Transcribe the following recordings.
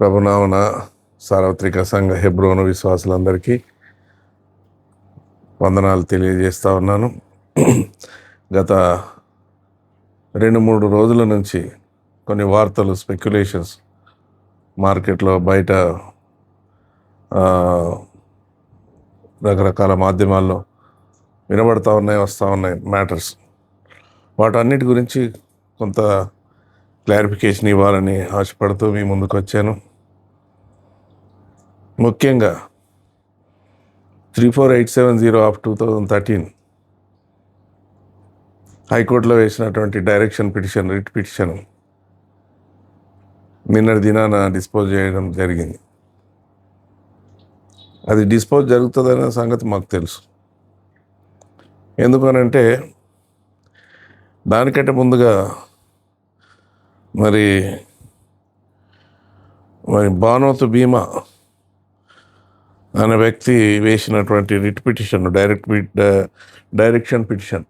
ప్రభునామన సార్వత్రిక సంఘ హెబ్రోను విశ్వాసులందరికీ వందనాలు తెలియజేస్తూ ఉన్నాను. గత 2-3 రోజుల నుంచి కొన్ని వార్తలు, స్పెక్యులేషన్స్ మార్కెట్లో బయట రకరకాల మాధ్యమాల్లో వినబడతా ఉన్నాయి, వస్తూ ఉన్నాయి మ్యాటర్స్. వాటన్నిటి గురించి కొంత క్లారిఫికేషన్ ఇవ్వాలని ఆశపడుతూ మీ ముందుకు వచ్చాను. ముఖ్యంగా 34870 ఆఫ్ 2013 హైకోర్టులో వేసినటువంటి డైరెక్షన్ పిటిషన్, రిట్ పిటిషన్ నిన్నటి దినాన డిస్పోజ్ చేయడం జరిగింది. అది డిస్పోజ్ జరుగుతుందనే సంగతి మాకు తెలుసు. ఎందుకనంటే దానికంటే ముందుగా మరి బానోతు భీమా అనే వ్యక్తి వేసినటువంటి writ petition, direction petition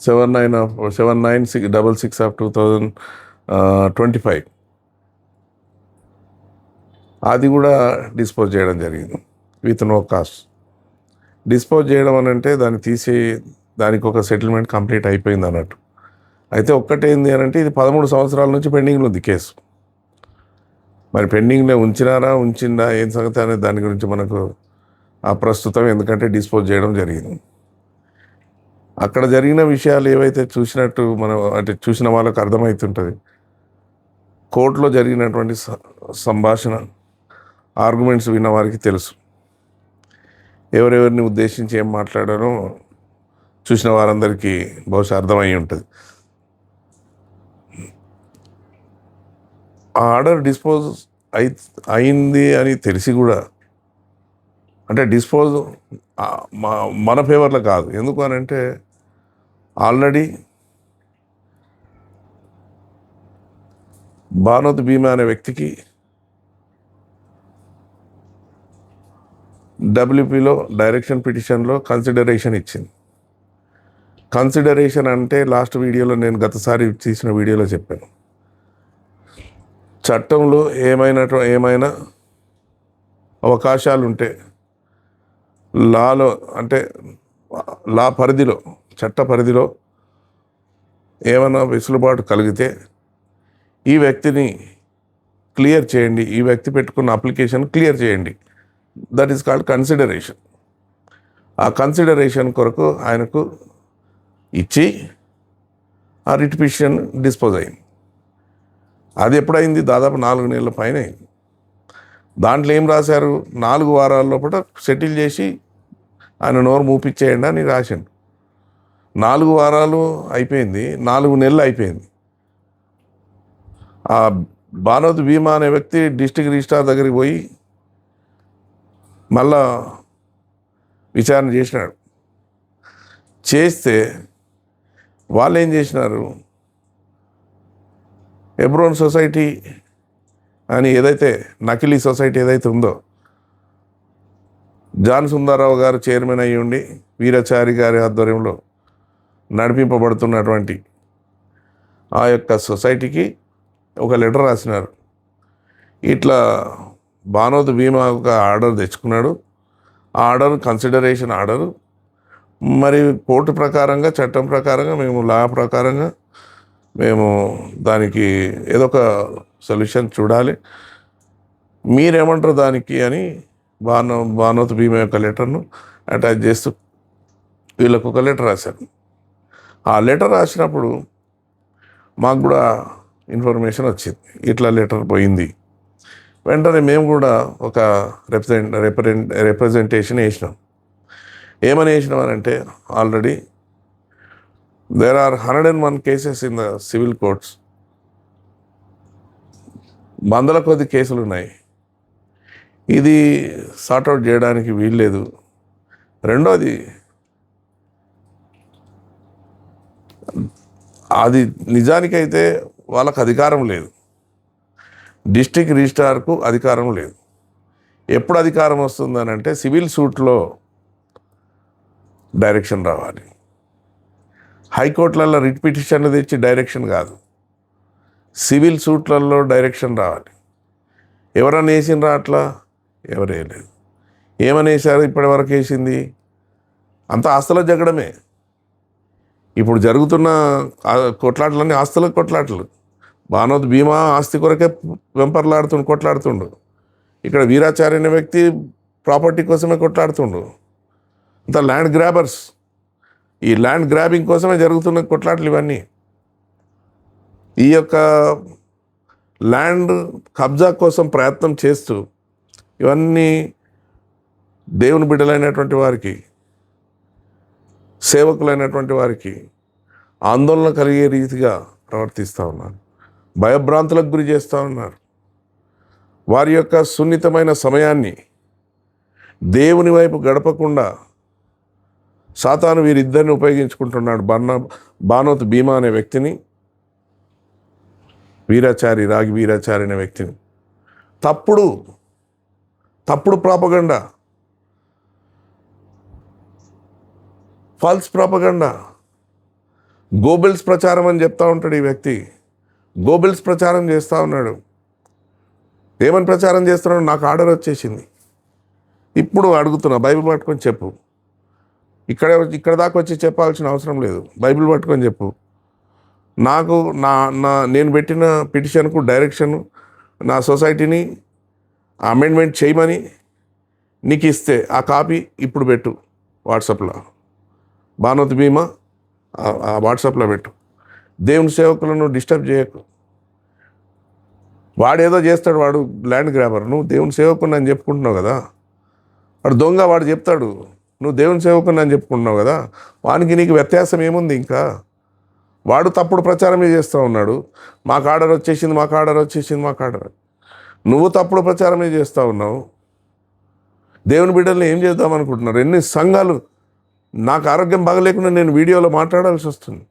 79666 of 2025 అది కూడా డిస్పోజ్ చేయడం జరిగింది విత్ నో కాస్ట్. డిస్పోజ్ చేయడం అని అంటే దాన్ని తీసి దానికి ఒక సెటిల్మెంట్ కంప్లీట్ అయిపోయింది అన్నట్టు. అయితే ఒక్కటేంది అని అంటే ఇది 13 సంవత్సరాల నుంచి పెండింగ్లో ఉంది కేసు. మరి పెండింగ్లో ఉంచిందా ఏం సంగతి అనేది దాని గురించి మనకు ప్రస్తుతం, ఎందుకంటే డిస్పోజ్ చేయడం జరిగింది. అక్కడ జరిగిన విషయాలు ఏవైతే చూసినట్టు చూసిన వాళ్ళకు అర్థమవుతుంటుంది. కోర్టులో జరిగినటువంటి సంభాషణ, ఆర్గ్యుమెంట్స్ విన్న వారికి తెలుసు. ఎవరెవరిని ఉద్దేశించి ఏం మాట్లాడారో చూసిన వారందరికీ బహుశా అర్థమై ఉంటుంది. ఆ ఆర్డర్ డిస్పోజ్ అయింది అని తెలిసి కూడా, అంటే డిస్పోజ్ మన ఫేవర్లో కాదు. ఎందుకు అని అంటే ఆల్రెడీ బానోతు భీమా అనే వ్యక్తికి డబ్ల్యూపీలో డైరెక్షన్ పిటిషన్లో కన్సిడరేషన్ ఇచ్చింది. కన్సిడరేషన్ అంటే లాస్ట్ వీడియోలో, నేను గతసారి తీసిన వీడియోలో చెప్పాను. చట్టంలో ఏమైనా అవకాశాలు ఉంటే, లాలో అంటే పరిధిలో, చట్ట పరిధిలో ఏమైనా వెసులుబాటు కలిగితే ఈ వ్యక్తిని క్లియర్ చేయండి, ఈ వ్యక్తి పెట్టుకున్న అప్లికేషన్ క్లియర్ చేయండి. That is called consideration. ఆ కన్సిడరేషన్ కొరకు ఆయనకు ఇచ్చి ఆ రిట్ పిటిషన్ డిస్పోజ్ అయింది. అది ఎప్పుడైంది? దాదాపు 4 నెలల పైన అయింది. దాంట్లో ఏం రాశారు? 4 వారాల లోపల సెటిల్ చేసి ఆయన నోరు మూపిచ్చేయండి అని రాసిండు. 4 వారాలు అయిపోయింది, 4 నెలలు అయిపోయింది. ఆ బానోతు భీమా అనే వ్యక్తి డిస్ట్రిక్ట్ రిజిస్ట్రార్ దగ్గరికి పోయి మళ్ళా విచారణ చేస్తే వాళ్ళు ఏం చేసినారు? హెబ్రోన్ సొసైటీ అని ఏదైతే నకిలీ సొసైటీ ఏదైతే ఉందో, జాన్ సుందరరావు గారు చైర్మన్ అయ్యి ఉండి వీరాచారి గారి ఆధ్వర్యంలో నడిపింపబడుతున్నటువంటి ఆ యొక్క సొసైటీకి ఒక లెటర్ రాసినారు. ఇట్లా బానోతు భీమా ఒక ఆర్డర్ తెచ్చుకున్నాడు. ఆ ఆర్డర్ కన్సిడరేషన్ ఆర్డరు మరి కోర్టు ప్రకారంగా, చట్టం ప్రకారంగా, మేము లా ప్రకారంగా మేము దానికి ఏదో ఒక సొల్యూషన్ చూడాలి, మీరేమంటారు దానికి అని బానోతు భీమా యొక్క లెటర్ను అటాచ్ చేస్తూ వీళ్ళకు ఒక లెటర్ రాశారు. ఆ లెటర్ రాసినప్పుడు మాకు కూడా ఇన్ఫర్మేషన్ వచ్చింది, ఇట్లా లెటర్ పోయింది. వెంటనే మేము కూడా ఒక రిప్రజెంటేషన్ వేసినాం. ఏమని వేసినాం అని అంటే, already there are 101 cases in the civil courts. 100 కొద్ది కేసులు ఉన్నాయి. ఇది సార్ట్అవుట్ చేయడానికి వీల్లేదు. రెండోది, అది నిజానికైతే వాళ్ళకు అధికారం లేదు, డిస్ట్రిక్ట్ రిజిస్ట్రార్కు అధికారం లేదు. ఎప్పుడు అధికారం వస్తుందని అంటే సివిల్ సూట్లో డైరెక్షన్ రావాలి. హైకోర్టులలో రిట్ పిటిషన్లు తెచ్చి డైరెక్షన్ కాదు, సివిల్ సూట్లలో డైరెక్షన్ రావాలి. ఎవరన్నా వేసిండ్రా అట్లా? ఎవరు వేయలేదు. ఏమని వేశారు ఇప్పటి వరకు వేసింది? అంత ఆస్తుల జగడమే. ఇప్పుడు జరుగుతున్న కొట్లాటలన్నీ ఆస్తుల కొట్లాటలు. భానోత్ భీమా ఆస్తి కొరకే కొట్లాడుతుండు. ఇక్కడ వీరాచార్య అనే వ్యక్తి ప్రాపర్టీ కోసమే కొట్లాడుతుండు. అంత ల్యాండ్ గ్రాబర్స్. ఈ ల్యాండ్ గ్రాబింగ్ కోసమే జరుగుతున్న కొట్లాటలు ఇవన్నీ. ఈ యొక్క ల్యాండ్ కబ్జా కోసం ప్రయత్నం చేస్తూ ఇవన్నీ దేవుని బిడ్డలైనటువంటి వారికి, సేవకులైనటువంటి వారికి ఆందోళన కలిగే రీతిగా ప్రవర్తిస్తూ ఉన్నారు. భయభ్రాంతులకు గురి చేస్తూ ఉన్నారు. వారి యొక్క సున్నితమైన సమయాన్ని దేవుని వైపు గడపకుండా సాతాను వీరిద్దరిని ఉపయోగించుకుంటున్నాడు. భానోత్ భీమా అనే వ్యక్తిని, రాగి వీరాచారి అనే వ్యక్తిని. తప్పుడు ప్రాపగండా, ఫాల్స్ ప్రాపగండా, గోబెల్స్ ప్రచారం అని చెప్తా ఉంటాడు ఈ వ్యక్తి. గోబెల్స్ ప్రచారం చేస్తూ ఉన్నాడు. ఏమని ప్రచారం చేస్తున్నాడు? నాకు ఆర్డర్ వచ్చేసింది, ఇప్పుడు అడుగుతున్నా, బైబిల్ పట్టుకొని చెప్పు. ఇక్కడ దాకా వచ్చి చెప్పాల్సిన అవసరం లేదు. బైబిల్ పట్టుకొని చెప్పు. నాకు నేను పెట్టిన పిటిషన్కు డైరెక్షన్ నా సొసైటీని అమెండ్మెంట్ చేయమని నీకు ఇస్తే ఆ కాపీ ఇప్పుడు పెట్టు వాట్సాప్లో. భానోత్ భీమా ఆ వాట్సాప్లో పెట్టు. దేవుని సేవకులను డిస్టర్బ్ చేయకు. వాడేదో చేస్తాడు, వాడు ల్యాండ్ గ్రాబర్. నువ్వు దేవుని సేవకుని అని చెప్పుకుంటున్నావు కదా. వాడు దొంగ, వాడు చెప్తాడు నువ్వు దేవుని సేవకుని అని చెప్పుకుంటున్నావు కదా. వానికి నీకు వ్యత్యాసం ఏముంది? ఇంకా వాడు తప్పుడు ప్రచారమే చేస్తూ ఉన్నాడు. మాకు ఆర్డర్ వచ్చేసింది. నువ్వు తప్పుడు ప్రచారమే చేస్తూ ఉన్నావు. దేవుని బిడ్డల్ని ఏం చేద్దాం అనుకుంటున్నారు? ఎన్ని సంఘాలు, నాకు ఆరోగ్యం బాగలేకుండా నేను వీడియోలో మాట్లాడాల్సి వస్తుంది.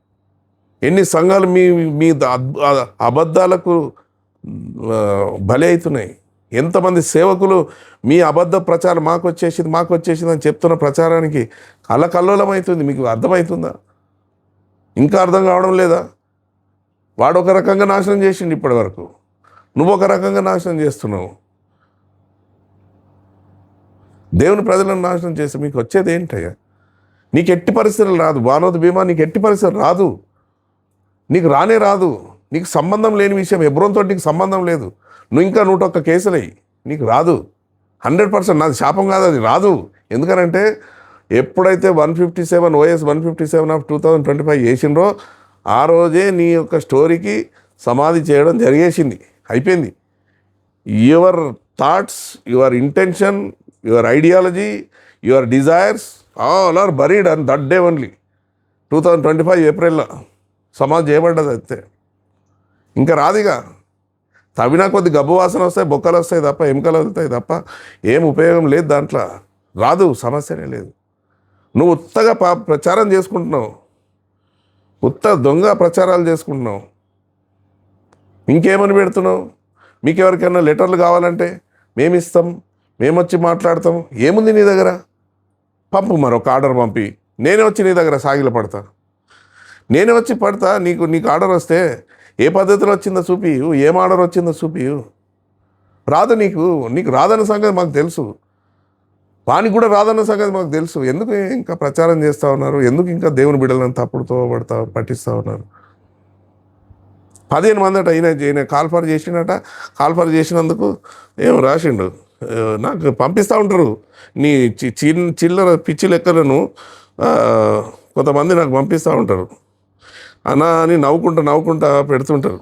ఎన్ని సంఘాలు మీ అబద్ధాలకు బలి అవుతున్నాయి. ఎంతమంది సేవకులు మీ అబద్ధ ప్రచారం మాకు వచ్చేసింది అని చెప్తున్న ప్రచారానికి కల్లకల్లోలం అవుతుంది. మీకు అర్థమవుతుందా? ఇంకా అర్థం కావడం లేదా? వాడు ఒక రకంగా నాశనం చేసిండు ఇప్పటి వరకు, నువ్వు ఒక రకంగా నాశనం చేస్తున్నావు. దేవుని ప్రజలను నాశనం చేస్తే మీకు వచ్చేది ఏంటయ్యా? నీకు ఎట్టి పరిస్థితులు రాదు. భానోత్ భీమా నీకు ఎట్టి పరిస్థితులు రాదు. నీకు రాదు. నీకు సంబంధం లేని విషయం. హెబ్రోన్తో నీకు సంబంధం లేదు. నువ్వు ఇంకా 101 కేసులయ్యి, నీకు రాదు. 100% నాది శాపం కాదు, అది రాదు. ఎందుకనంటే ఎప్పుడైతే 157 OS 157 ఆఫ్ 2025 చేసిండ్రో ఆ రోజే నీ యొక్క స్టోరీకి సమాధి చేయడం జరిగేసింది, అయిపోయింది. Your thoughts, your intention, your ideology, your desires all are buried and that day only. 2025 ఏప్రిల్లో సమాధి చేయబడ్డది. అంతే, ఇంకా రాదిగా. తవ్వినా కొద్ది గబ్బు వాసన వస్తాయి, బొక్కలు వస్తాయి తప్ప, ఎముకలు వెళ్తాయి తప్ప ఏం ఉపయోగం లేదు దాంట్లో. రాదు, సమస్యనే లేదు. నువ్వు ఉత్తగా ప్రచారం చేసుకుంటున్నావు, దొంగ ప్రచారాలు చేసుకుంటున్నావు. ఇంకేమని పెడుతున్నావు? మీకు ఎవరికైనా లెటర్లు కావాలంటే మేమిస్తాం, మేమొచ్చి మాట్లాడతాం. ఏముంది నీ దగ్గర? పంపు, మరొక ఆర్డర్ పంపి నేనే వచ్చి నీ దగ్గర సాగిల పడతా. నేనే వచ్చి పడతా. నీకు ఆర్డర్ వస్తే ఏ పద్ధతిలో వచ్చిందో చూపియు, ఏం ఆర్డర్ వచ్చిందో చూపియు. రాదు నీకు రాదన్న సంగతి మాకు తెలుసు. వానికి కూడా రాదన్న సంగతి మాకు తెలుసు. ఎందుకు ఇంకా ప్రచారం చేస్తూ ఉన్నారు? ఎందుకు ఇంకా దేవుని బిడ్డలను తప్పుడుతో పట్టిస్తూ ఉన్నారు? 15 మంది అట ఈయన కాల్ఫర్ చేసినట. కాల్ఫర్ చేసినందుకు ఏం రాసిండు, నాకు పంపిస్తూ ఉంటారు. నీ చిల్లర పిచ్చి లెక్కలను కొంతమంది నాకు పంపిస్తూ ఉంటారు అన్నా అని నవ్వుకుంటా పెడుతుంటారు.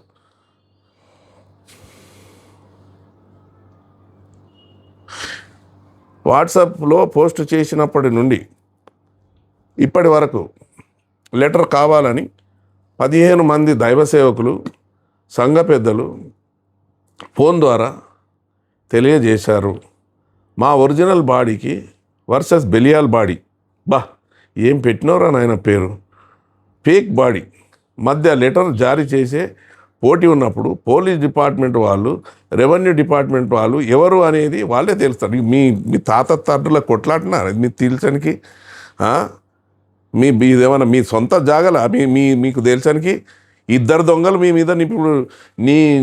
వాట్సాప్లో పోస్ట్ చేసినప్పటి నుండి ఇప్పటి వరకు లెటర్ కావాలని 15 మంది దైవ సేవకులు, సంఘ పెద్దలు ఫోన్ ద్వారా తెలియజేశారు. మా ఒరిజినల్ బాడీకి వర్సెస్ బెలియాల్ బాడీ. ఏం పెట్టినవరా నాయన పేరు, ఫేక్ బాడీ మధ్య లెటర్ జారీ చేసే పోటీ ఉన్నప్పుడు పోలీస్ డిపార్ట్మెంట్ వాళ్ళు, రెవెన్యూ డిపార్ట్మెంట్ వాళ్ళు ఎవరు అనేది వాళ్ళే తెలుస్తారు. మీ తండ్రుల కొట్లాడినారు మీకు తెలుసనికి? ఇదేమన్నా మీ సొంత జాగల మీకు తెలుసనికి? ఇద్దరు దొంగలు మీ మీద ఇప్పుడు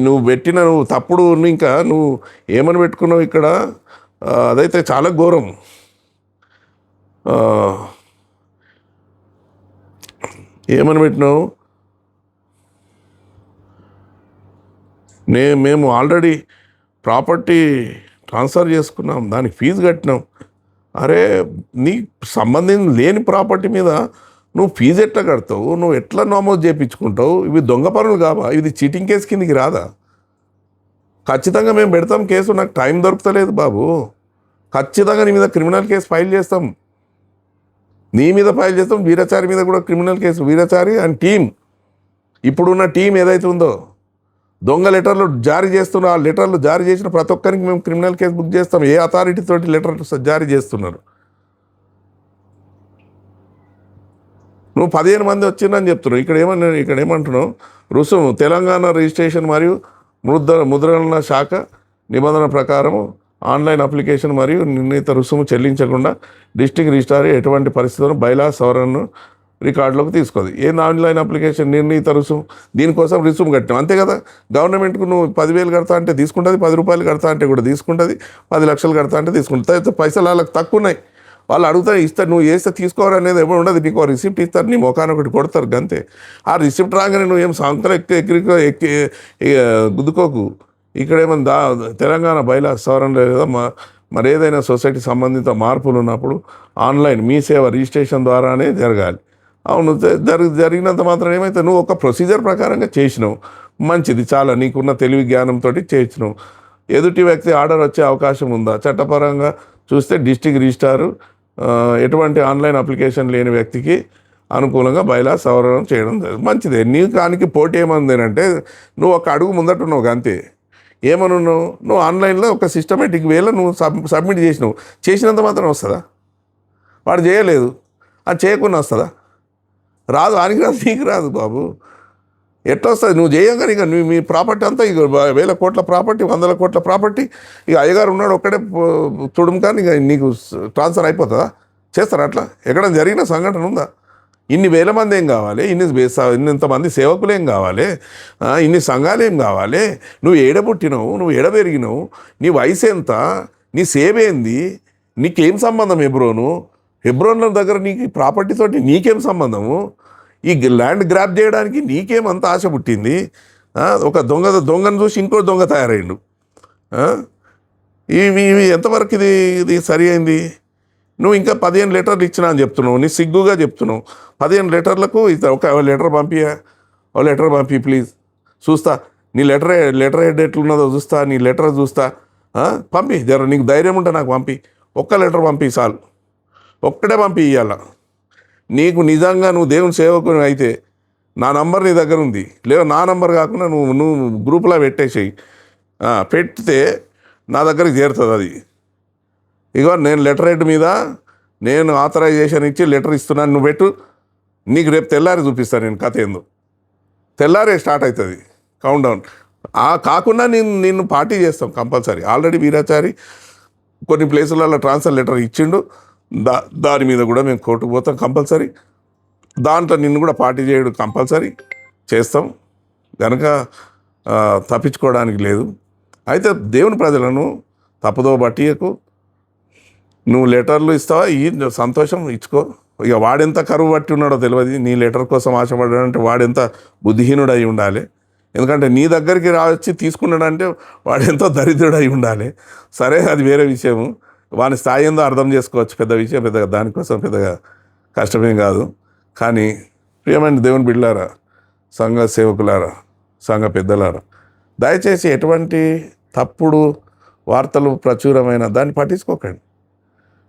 నువ్వు పెట్టిన నువ్వు తప్పుడు ఇంకా నువ్వు ఏమని పెట్టుకున్నావు ఇక్కడ, అదైతే చాలా ఘోరం. ఏమని పెట్టినావు, మేము ఆల్రెడీ ప్రాపర్టీ ట్రాన్స్ఫర్ చేసుకున్నాం, దానికి ఫీజు కట్టినాం. అరే నీ సంబంధం లేని ప్రాపర్టీ మీద నువ్వు ఫీజు ఎట్లా కడతావు, నువ్వు ఎట్లా నమోదు చేయించుకుంటావు? ఇవి దొంగ పనులు కావా? ఇది చీటింగ్ కేసు కిందకి రాదా? ఖచ్చితంగా మేము పెడతాం కేసు, నాకు టైం దొరుకుతలేదు బాబు. ఖచ్చితంగా నీ మీద క్రిమినల్ కేసు ఫైల్ చేస్తాం, నీ మీద ఫైల్ చేస్తాం. వీరాచారి మీద కూడా criminal case, Veerachari and team, ఇప్పుడున్న టీం ఏదైతే ఉందో దొంగ లెటర్లు జారీ చేస్తున్న, ఆ లెటర్లు జారీ చేసిన ప్రతి ఒక్కరికి మేము క్రిమినల్ కేసు బుక్ చేస్తాం. ఏ అథారిటీ తోటి లెటర్లు జారీ చేస్తున్నారు? నువ్వు 15 మంది వచ్చిందని చెప్తున్నావు. ఇక్కడ ఏమంటున్నావు, రుసుము తెలంగాణ రిజిస్ట్రేషన్ మరియు ముద్రణ శాఖ నిబంధన ప్రకారం ఆన్లైన్ అప్లికేషన్ మరియు నిర్ణీత రుసుము చెల్లించకుండా డిస్ట్రిక్ట్ రిజిస్ట్రార్ ఎటువంటి పరిస్థితుల్లో బైలా సవరణను రికార్డులోకి తీసుకోదు. ఏంది ఆన్లైన్ అప్లికేషన్ నిర్ణీత రుసుము? దీనికోసం రుసుము కట్టినాం అంతే కదా. గవర్నమెంట్కు నువ్వు 10,000 కడతా అంటే తీసుకుంటుంది, 10 రూపాయలు కడతా అంటే కూడా తీసుకుంటుంది, 10 లక్షలు కడతా అంటే తీసుకుంటుంది. పైసలు వాళ్ళకి తక్కువ ఉన్నాయి, వాళ్ళు అడుగుతారు, ఇస్తారు. నువ్వు వేస్తే తీసుకోవాలి అనేది ఎవరు ఉండదు. నీకు రిసిప్ట్ ఇస్తారు, నీ ముఖాన్ని ఒకటి కొడతారు అంతే. ఆ రిసిప్ట్ రాగానే నువ్వు ఏం సంఖ్యలు ఎక్కి గుద్దుకోకు. ఇక్కడ ఏమన్నా తెలంగాణ బైలా సవరణ లేదా మరి ఏదైనా సొసైటీ సంబంధిత మార్పులు ఉన్నప్పుడు ఆన్లైన్ మీ సేవ రిజిస్ట్రేషన్ ద్వారానే జరగాలి. అవును, జరిగినంత మాత్రం ఏమైతే నువ్వు ఒక ప్రొసీజర్ ప్రకారంగా చేసినావు, మంచిది, చాలా నీకున్న తెలివి జ్ఞానంతో చేసినావు. ఎదుటి వ్యక్తి ఆర్డర్ వచ్చే అవకాశం ఉందా? చట్టపరంగా చూస్తే డిస్ట్రిక్ట్ రిజిస్ట్రారు ఎటువంటి ఆన్లైన్ అప్లికేషన్ లేని వ్యక్తికి అనుకూలంగా బైలా సవరణ చేయడం మంచిదే. నీ కానికి పోటీ ఏమందేనంటే నువ్వు ఒక అడుగు ముందట్టున్నావు అంతే. ఏమనున్నావు, నువ్వు ఆన్లైన్లో ఒక సిస్టమేటిక్ వేలో నువ్వు సబ్మిట్ చేసినంత మాత్రం వస్తుందా? వాడు చేయలేదు, అది చేయకుండా వస్తుందా? రాదు, ఆయనకి రాదు, నీకు రాదు బాబు. ఎట్లా వస్తుంది? నువ్వు చేయగానే ఇక మీ ప్రాపర్టీ అంతా ఇక 1,000 కోట్ల ప్రాపర్టీ, 100 కోట్ల ప్రాపర్టీ, ఇక అయ్యగారు ఉన్నాడు ఒక్కడే చూడడం కానీ ఇక నీకు ట్రాన్స్ఫర్ అయిపోతుందా? చేస్తారా అట్లా? ఎక్కడ జరిగిన సంఘటన ఉందా? ఇన్ని వేల మంది ఏం కావాలి, ఇంతమంది సేవకులు ఏం కావాలి, ఇన్ని సంఘాలు ఏం కావాలి? నువ్వు ఏడ పుట్టినావు, నువ్వు ఏడ పెరిగినావు, నీ వయసు ఎంత, నీ సేవ ఏంది, నీకేం సంబంధం? హెబ్రోన్ల దగ్గర నీకు ప్రాపర్టీ తోటి నీకేం సంబంధము? ఈ ల్యాండ్ గ్రాప్ చేయడానికి నీకేమంత ఆశ పుట్టింది? ఒక దొంగను చూసి ఇంకో దొంగ తయారైండు. ఇవి ఎంతవరకు ఇది సరి అయింది? నువ్వు ఇంకా 15 లెటర్లు ఇచ్చినా అని చెప్తున్నావు, నీ సిగ్గుగా చెప్తున్నావు. 15 లెటర్లకు ఒక లెటర్ పంపి ప్లీజ్, చూస్తా నీ లెటర్ హెడ్ ఎట్లున్నదో చూస్తా, నీ లెటర్ చూస్తా, పంపి జర, నీకు ధైర్యం ఉంటే నాకు పంపి, ఒక్క లెటర్ పంపి చాలు, ఒక్కడే పంపి ఇవ్వాల. నీకు నిజంగా నువ్వు దేవుని సేవకుని అయితే నా నంబర్ నీ దగ్గర ఉంది, లేదా నా నంబర్ కాకుండా నువ్వు గ్రూప్లో పెట్టేసేయి. పెడితే నా దగ్గరికి చేరుతుంది అది. ఇగో నేను లెటర్ హెడ్ మీద నేను ఆథరైజేషన్ ఇచ్చి లెటర్ ఇస్తున్నాను, నువ్వు పెట్టు, నీకు రేపు తెల్లారి చూపిస్తాను నేను కథ ఏందో. తెల్లారే స్టార్ట్ అవుతుంది కౌంట్ డౌన్. కాకుండా నిన్ను పార్టీ చేస్తాం కంపల్సరీ. ఆల్రెడీ వీరాచారి కొన్ని ప్లేసులలో ట్రాన్స్ఫర్ లెటర్ ఇచ్చిండు, దాని మీద కూడా మేము కోర్టుకు పోతాం కంపల్సరీ. దాంట్లో నిన్ను కూడా పార్టీ చేయడం కంపల్సరీ చేస్తాం కనుక తప్పించుకోవడానికి లేదు. అయితే దేవుని ప్రజలను తప్పుదో బట్టియకు. నువ్వు లెటర్లు ఇస్తావా, ఈ సంతోషం ఇచ్చుకో. ఇక వాడెంత కరువు బట్టి ఉన్నాడో తెలియదు. నీ లెటర్ కోసం ఆశపడ్డాడంటే వాడెంత బుద్ధిహీనుడు అయి ఉండాలి. ఎందుకంటే నీ దగ్గరికి వచ్చి తీసుకున్నాడంటే వాడెంతో దరిద్రుడు అయి ఉండాలి. సరే, అది వేరే విషయము. వాని స్థాయి ఏందో అర్థం చేసుకోవచ్చు. పెద్ద విషయం, పెద్దగా దానికోసం పెద్దగా కష్టమేం కాదు. కానీ ప్రియమైన దేవుని బిడ్డలారా, సంఘ సేవకులారా, సంఘ పెద్దలారా, దయచేసి ఎటువంటి తప్పుడు వార్తలు ప్రచురమైన దాన్ని పట్టించుకోకండి.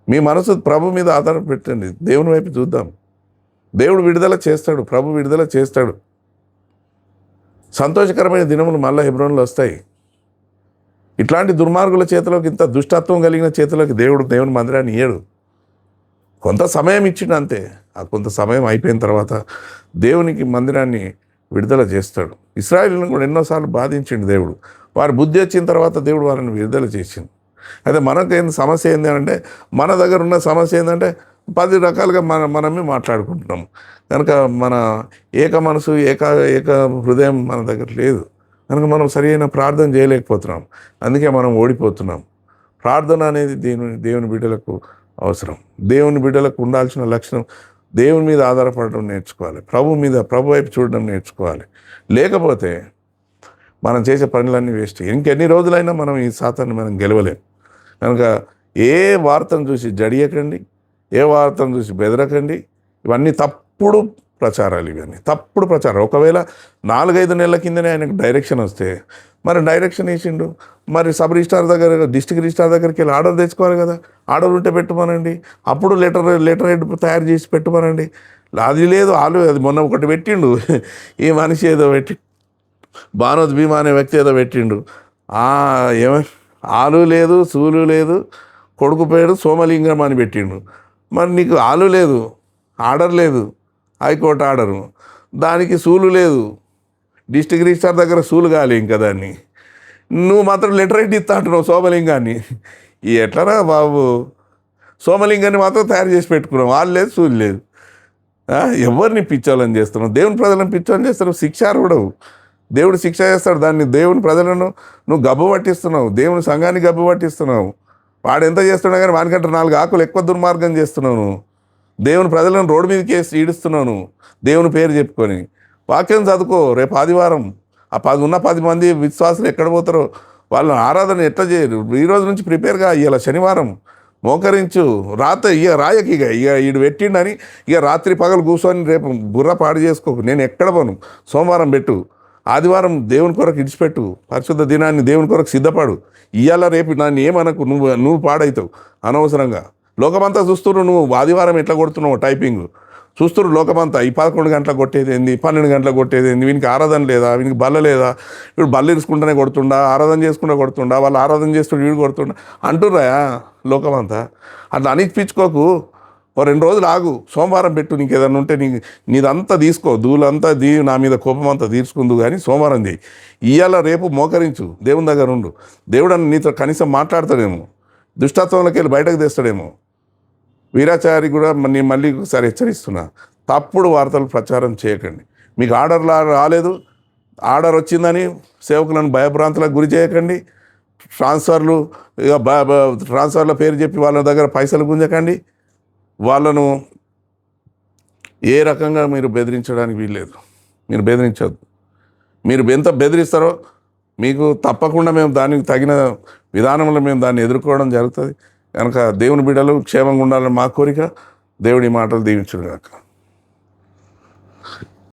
మీ మనసు ప్రభు మీద ఆధారపెట్టండి. దేవుని వైపు చూద్దాం. దేవుడు విడుదల చేస్తాడు, ప్రభు విడుదల చేస్తాడు. సంతోషకరమైన దినములు మళ్ళీ హెబ్రోన్లో వస్తాయి. ఇట్లాంటి దుర్మార్గుల చేతిలోకి, ఇంత దుష్టత్వం కలిగిన చేతిలోకి దేవుని మందిరాన్ని ఇయ్యడు. కొంత సమయం ఇచ్చిండు అంతే. ఆ కొంత సమయం అయిపోయిన తర్వాత దేవునికి మందిరాన్ని విడుదల చేస్తాడు. ఇశ్రాయేలును కూడా ఎన్నోసార్లు బాధించిండు దేవుడు. వారి బుద్ధి వచ్చిన తర్వాత దేవుడు వారిని విడుదల చేసిండు. అయితే మనకు సమస్య ఏంటి అంటే, మన దగ్గర ఉన్న సమస్య ఏంటంటే 10 రకాలుగా మనమే మాట్లాడుకుంటున్నాం. కనుక మన ఏక మనసు, ఏక హృదయం మన దగ్గర లేదు. కనుక మనం సరైన ప్రార్థన చేయలేకపోతున్నాం. అందుకే మనం ఓడిపోతున్నాం. ప్రార్థన అనేది దేవుని బిడ్డలకు అవసరం. దేవుని బిడ్డలకు ఉండాల్సిన లక్షణం దేవుని మీద ఆధారపడడం నేర్చుకోవాలి. ప్రభు వైపు చూడడం నేర్చుకోవాలి. లేకపోతే మనం చేసే పనులన్నీ వేస్ట్. ఇంకెన్ని రోజులైనా మనం ఈ సాతాన్ని మనం గెలవలేం. కనుక ఏ వార్తను చూసి జడియకండి, ఏ వార్తను చూసి బెదరకండి. ఇవన్నీ తప్పుడు ప్రచారాలు. ఇవన్నీ తప్పుడు ప్రచారం. ఒకవేళ 4-5 నెలల కిందనే ఆయనకు డైరెక్షన్ వస్తే మరి డైరెక్షన్ వేసిండు, మరి సబ్ రిజిస్ట్రార్ దగ్గర, డిస్ట్రిక్ట్ రిజిస్ట్రార్ దగ్గరికి వెళ్ళి ఆర్డర్ తెచ్చుకోవాలి కదా. ఆర్డర్ ఉంటే పెట్టుమనండి. అప్పుడు లెటర్ హెడ్ తయారు చేసి పెట్టుమనండి. అది లేదు, అది మొన్న ఒకటి పెట్టిండు. ఈ మనిషి ఏదో పెట్టి, భానోద్ భీమా అనే వ్యక్తి ఏదో పెట్టిండు. ఆలు లేదు, సూలు లేదు, కొడుకు పేరు సోమలింగం అని పెట్టిండు. మరి నీకు ఆలు లేదు, ఆర్డర్ లేదు, హైకోర్టు ఆర్డరు, దానికి సూలు లేదు, డిస్ట్రిక్ట్ రిజిస్ట్రార్ దగ్గర సూలు కాలే ఇంకా దాన్ని, నువ్వు మాత్రం లెటర్ హెడ్ ఇస్తా అంటున్నావు సోమలింగాన్ని. ఎట్లరా బాబు? సోమలింగాన్ని మాత్రం తయారు చేసి పెట్టుకున్నావు, వాళ్ళు లేదు, సూలు లేదు. ఎవరిని పిచ్చోళ్ళని చేస్తున్నావు? దేవుని ప్రజలను పిచ్చోళ్ళని చేస్తున్నావు. శిక్షార్హుడవు. దేవుడు శిక్ష చేస్తాడు. దాన్ని దేవుని ప్రజలను నువ్వు గబ్బు పట్టిస్తున్నావు. దేవుని సంఘాన్ని గబ్బు పట్టిస్తున్నావు. వాడు ఎంత చేస్తున్నా కానీ వానికంటే 4 ఆకులు ఎక్కువ దుర్మార్గం చేస్తున్నావు. దేవుని ప్రజలను రోడ్డు మీదకి వేసి ఈడుస్తున్నాను దేవుని పేరు చెప్పుకొని. వాక్యం చదువుకో. రేపు ఆదివారం ఆ 10 మంది విశ్వాసులు ఎక్కడ పోతారో వాళ్ళ ఆరాధన ఎట్లా చేయరు. ఈ రోజు నుంచి ప్రిపేర్గా. ఇవాళ శనివారం మోకరించు. రాయకి ఇక ఈడు పెట్టిండని ఇక రాత్రి పగలు కూర్చొని రేపు బుర్ర పాడు చేసుకోకు. నేను ఎక్కడ పోను. సోమవారం పెట్టు, ఆదివారం దేవుని కొరకు ఇడిచిపెట్టు, పరిశుద్ధ దినాన్ని దేవుని కొరకు సిద్ధపడు. ఇవాళ రేపు నన్ను ఏమనకు, నువ్వు పాడవుతావు అనవసరంగా. లోకమంతా చూస్తున్నారు నువ్వు ఆదివారం ఎట్లా కొడుతున్నావు టైపింగ్ చూస్తున్నారు లోకమంతా. ఈ 11 గంటలకు కొట్టేది ఏంది, 12 గంటలకు కొట్టేది ఏంది, వీనికి ఆరాధన లేదా, వీనికి బల్ల లేదా, వీడు బల్ల ఇరుచుకుంటూనే కొడుతుండా, ఆరాధన చేసుకుంటూ కొడుతుండా, వాళ్ళు ఆరాధన చేస్తుండే వీడు కొడుతుండా అంటుర్రా లోకమంతా. అట్లా అనిపించుకోకు. 2 రోజులు ఆగు, సోమవారం పెట్టు. నీకు ఏదైనా ఉంటే నీదంతా తీసుకో, ధూళంతా నా మీద కోపం అంతా తీర్చుకుందు, కానీ సోమవారం చేయి. ఇవాళ రేపు మోకరించు, దేవుని దగ్గర ఉండు. దేవుడు నీతో కనీసం మాట్లాడతాడేమో, దుష్టత్వంలోకి వెళ్ళి బయటకు తెస్తాడేమో. వీరాచారి కూడా నేను మళ్ళీ ఒకసారి హెచ్చరిస్తున్నా, తప్పుడు వార్తలు ప్రచారం చేయకండి. మీకు ఆర్డర్ రాలేదు, ఆర్డర్ వచ్చిందని సేవకులను భయభ్రాంతులకు గురి చేయకండి. ట్రాన్స్ఫర్ల పేరు చెప్పి వాళ్ళ దగ్గర పైసలు గుంజకండి. వాళ్ళను ఏ రకంగా మీరు బెదిరించడానికి వీల్లేదు. మీరు బెదిరించద్దు. మీరు ఎంత బెదిరిస్తారో మీకు తప్పకుండా మేము దానికి తగిన విధానంలో మేము దాన్ని ఎదుర్కోవడం జరుగుతుంది. కనుక దేవుని బిడ్డలు క్షేమంగా ఉండాలని మా కోరిక. దేవుడి మాటలు దీవించుగాక.